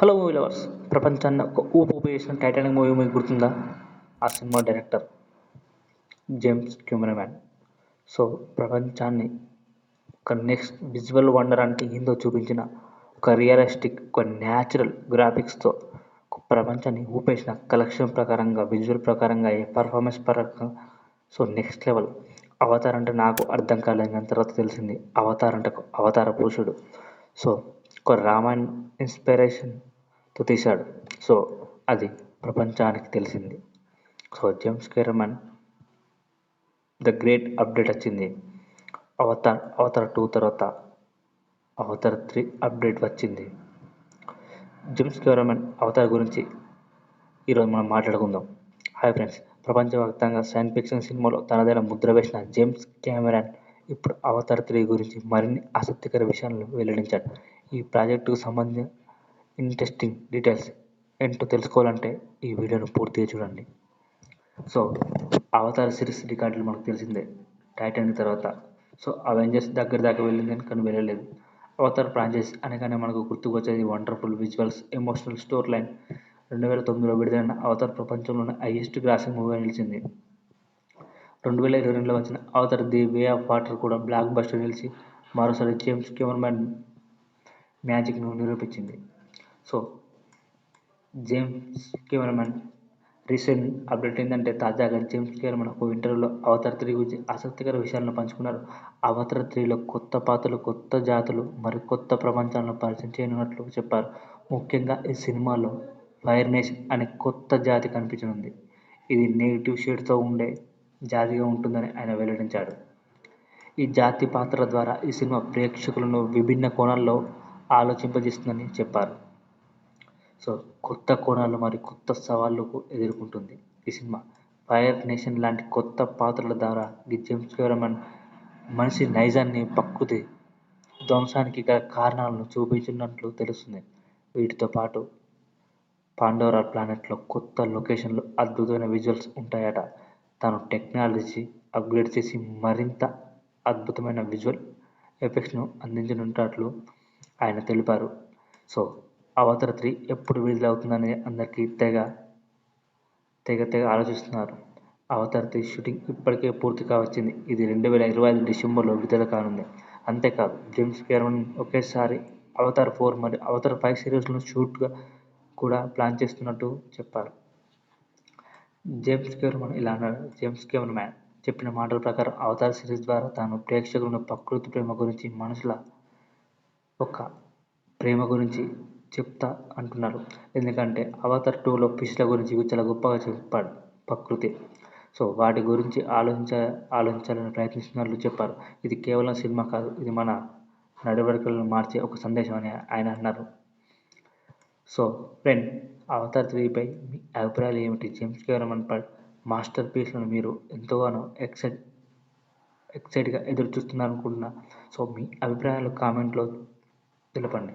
Hello movie lovers. ప్రపంచాన్ని ఒక ఊపు ఊపేసిన టైటానిక్ మూవీ మీకు గుర్తుందా? ఆ cinema director James Cameron. So ప్రపంచాన్ని ఒక నెక్స్ట్ విజువల్ వండర్ అంటే ఏందో చూపించిన ఒక రియలిస్టిక్, ఒక న్యాచురల్ గ్రాఫిక్స్తో ఒక ప్రపంచాన్ని ఊపేసిన కలెక్షన్ ప్రకారంగా, విజువల్ ప్రకారంగా, పర్ఫార్మెన్స్ పరంగా సో నెక్స్ట్ లెవెల్. అవతార్ అంటే నాకు అర్థం కాలేదు, దాని తర్వాత తెలిసింది అవతార్ అంటే అవతార పురుషుడు. సో ఒక రామాయణ్ ఇన్స్పిరేషన్తో తీశాడు. సో అది ప్రపంచానికి తెలిసింది. So James Cameron the great update వచ్చింది. అవతార్ 2 తర్వాత అవతార్ 3 అప్డేట్ వచ్చింది. జేమ్స్ కెమెరాన్ అవతార్ గురించి ఈరోజు మనం మాట్లాడుకుందాం. Hi friends. ప్రపంచవ్యాప్తంగా సైన్స్ ఫిక్షన్ సినిమాలో తనదైన ముద్ర వేసిన జేమ్స్ కెమెరాన్ ఇప్పుడు అవతార్ 3 గురించి మరిన్ని ఆసక్తికర విషయాలను వెల్లడించాడు. ఈ ప్రాజెక్టుకు సంబంధించిన ఇంట్రెస్టింగ్ డీటెయిల్స్ ఏంటో తెలుసుకోవాలంటే ఈ వీడియోను పూర్తిగా చూడండి. సో అవతార్ సిరీస్ రికార్డులు మనకు తెలిసిందే. టైటానిక్ తర్వాత సో అవెంజర్స్ దగ్గర దాకా వెళ్ళిందని కానీ వెళ్ళలేదు. అవతార్ ఫ్రాంచైజ్ అనగానే మనకు గుర్తుకొచ్చేది wonderful visuals, emotional story line. 2009లో విడుదలైన అవతార్ ప్రపంచంలోనే హైయెస్ట్ గ్రాసింగ్ మూవీగా నిలిచింది. 2022లో వచ్చిన Avatar the way of water కూడా బ్లాక్ బస్టర్ నిలిచి మరోసారి జేమ్స్ కెమెరాన్ మ్యాజిక్ను నిరూపించింది. So James Cameron recent update ఏంటంటే తాజాగా జేమ్స్ కెమెరాన్ ఒక ఇంటర్వ్యూలో అవతార్ 3 గురించి ఆసక్తికర విషయాలను పంచుకున్నారు. అవతార్ 3లో కొత్త పాత్రలు, కొత్త జాతులు మరియు కొత్త ప్రపంచాలను పరిచయం చేయనున్నట్లు చెప్పారు. ముఖ్యంగా ఈ సినిమాలో ఫైర్ నేషన్ అనే కొత్త జాతి కనిపించనుంది. ఇది నెగిటివ్ షేడ్తో ఉండే జాతిగా ఉంటుందని ఆయన వెల్లడించాడు. ఈ జాతి పాత్రల ద్వారా ఈ సినిమా ప్రేక్షకులను విభిన్న కోణాల్లో ఆలోచింపజేస్తుందని చెప్పారు. సో కొత్త కోణాలు మరియు కొత్త సవాళ్ళకు ఎదుర్కొంటుంది ఈ సినిమా. ఫైర్ నేషన్ లాంటి కొత్త పాత్రల ద్వారా ఈ జేమ్స్ కెమెరాన్ మనిషి నైజాన్ని, ప్రకృతి ధ్వంసానికి గల కారణాలను చూపించినట్లు తెలుస్తుంది. వీటితో పాటు పాండోరా ప్లానెట్లో కొత్త లొకేషన్లు, అద్భుతమైన విజువల్స్ ఉంటాయట. తాను టెక్నాలజీ అప్గ్రేడ్ చేసి మరింత అద్భుతమైన విజువల్ ఎఫెక్ట్స్ను అందించనున్నట్లు ఆయన తెలిపారు. సో అవతార్ 3 ఎప్పుడు విడుదలవుతుందని అందరికీ తెగ ఆలోచిస్తున్నారు. అవతార్ 3 షూటింగ్ ఇప్పటికే పూర్తి కావచ్చింది. ఇది 2025 డిసెంబర్లో విడుదల కానుంది. అంతేకాదు జేమ్స్ కెమెరాన్ ఒకేసారి అవతార్ 4 మరియు అవతార్ 5 సిరీస్లను షూట్గా కూడా ప్లాన్ చేస్తున్నట్టు చెప్పారు. జేమ్స్ కెమెరాన్ ఇలా అన్నాడు. జేమ్స్ కెమెరాన్ చెప్పిన మాటల ప్రకారం అవతార్ సిరీస్ ద్వారా తాను ప్రేక్షకులను ప్రకృతి ప్రేమ గురించి, మనుషుల ఒక ప్రేమ గురించి చెప్తా అంటున్నారు. ఎందుకంటే అవతార్ 2లో ఫిష్ల గురించి చాలా గొప్పగా చెప్పాడు ప్రకృతి. సో వాటి గురించి ఆలోచించాలని ప్రయత్నిస్తున్నట్లు చెప్పారు. ఇది కేవలం సినిమా కాదు, ఇది మన నడవడికలను మార్చే ఒక సందేశం అని ఆయన అన్నారు. సో ఫ్రెండ్, అవతార్ 3పై మీ అభిప్రాయాలు ఏమిటి? జేమ్స్ కెమెరాన్ మాస్టర్ పీస్లను మీరు ఎంతగానో ఎక్సైట్గా ఎదురు చూస్తున్నారనుకుంటున్నా. సో మీ అభిప్రాయాలు కామెంట్లో తెలపండి.